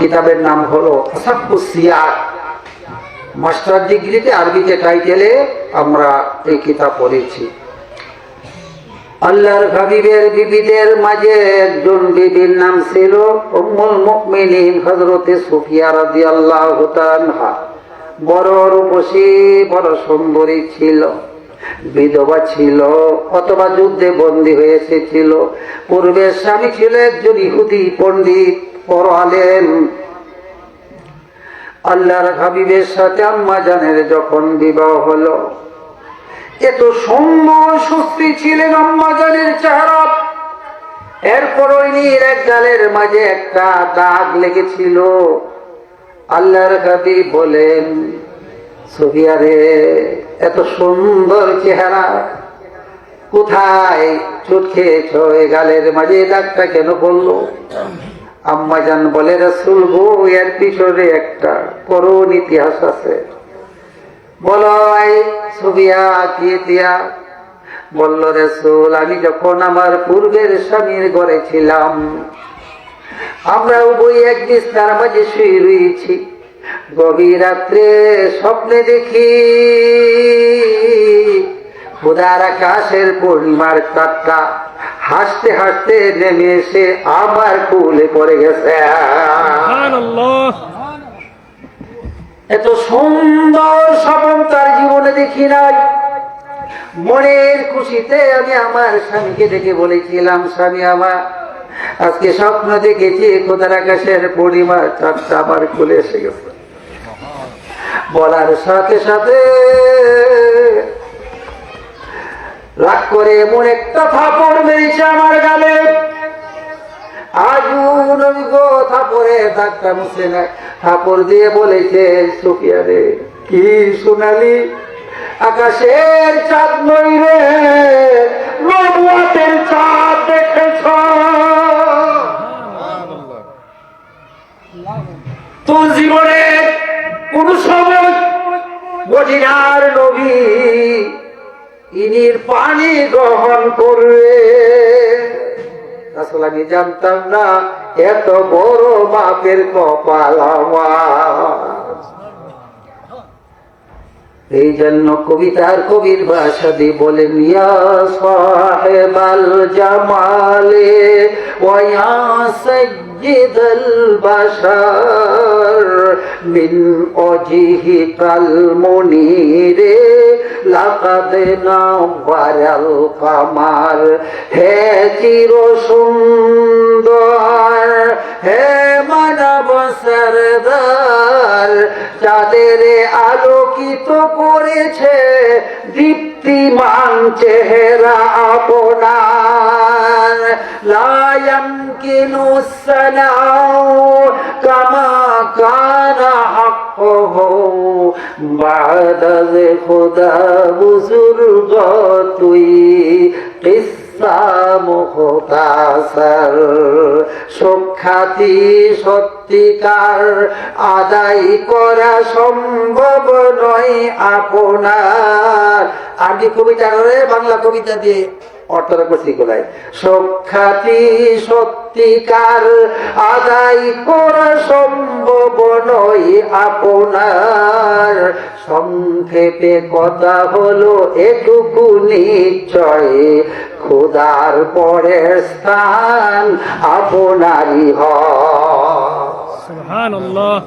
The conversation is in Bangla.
কিতাবের নাম হলো আসাকুস সিয়ার। মাস্টার ডিগ্রিতে আরবিতে টাইটেলে আমরা এই কিতাব পড়েছি। আল্লাহর হাবিবের বিবিদের মাঝে একজন বিবির নাম ছিল উম্মুল মুমিনিন হযরতে সুফিয়া রাদিয়াল্লাহু তাআলা। বড় রূপসী, বড় সুন্দরী ছিল, বিধবা ছিল অথবা যুদ্ধে বন্দী হয়ে এসেছিল। পূর্বের স্বামী ছিল একজন ইহুদি পণ্ডিত, বড় আলেম। আল্লাহর হাবিবের সাথে আম্মা জানের যখন বিবাহ হলো, এত সুন্দর সুস্থি ছিলেন আম্মা জানের চেহারা। এরপর ওই নীল এক গালের মাঝে একটা দাগ লেগেছিল। আল্লাহর হাবিব বলেন, সুফিয়া রে, এত সুন্দর চেহারা, কোথায় চোট খেয়েছ? এই গালের মাঝে দাগটা কেন পড়লো? আম্মা জান বলে, রাসূল গো, এর পিছনে একটা করুণ ইতিহাস আছে। বলো সুফিয়া, কি ইতিহাস? বলল, রাসূল, আমি যখন আমার পূর্বের স্বামীর ঘরে ছিলাম, আমরা উভয় এক বিছানার মাঝে শুয়ে রয়েছি। গভীর রাত্রে স্বপ্নে দেখি খোদার আকাশের পূর্ণিমার চাঁদটা হাসতে হাসতে নেমে এসে আমার কোলে পড়ে গেছে। এত সুন্দর স্বপ্ন তার জীবনে দেখি নাই। মনের খুশিতে আমি আমার স্বামীকে ডেকে বলেছিলাম, স্বামী আমার, আজকে স্বপ্ন দেখেছি খোদার আকাশের পূর্ণিমার চাঁদটা আমার কোলে এসে গেছে। বলার সাথে সাথে রাগ করে এমন একটা থাপড় মেরেছে আমার গালে। আগুন গো থাপড়ে দাগটা মুছে নাই। থাপড় দিয়ে বলেছে, সুফিয়া রে, কি সোনালি আকাশের চাঁদ নই রে, নবুয়তের চাঁদ দেখেছ? তোর জীবনে কোন সময় মদিনার নবী ইনির পানি গ্রহণ করবে? আসলে আমি জানতাম না এত বড় বাপের কপাল আমার। এই জন্য কবিতার কবির ভাষা দিয়ে বলেন, ইয়া সাহেবাল জামালে ওয়া ইয়া সাইয়্যিদাল বাশার মিন ওয়াজহিকাল মুনীরে লাকাদ নাওয়ারাল কামার। হে চির সুন্দর, হে মানব সরদার, চাঁদের আলোকিত করেছে দীপ্তিমান চেহারা আপনার। লা ইয়ামকিনু সালাউ কামা কানা হাক্কুহু বা'দা খুদা বুজুর্গ তুই মুখতাসার। সুখ্যাতি সত্যিকার আদায় করা সম্ভব নয় আপনার। আরবি কবিতা রে বাংলা কবিতা দিয়ে অর্থটা করছি গোলায়। সুখ্যাতি সত্যিকার আদায় করা সম্ভব নয় আপনার। সংক্ষেপে কথা হলো এটুকু, নিশ্চয় খোদার পরের স্থান আপনারই হয়। সুবহানাল্লাহ।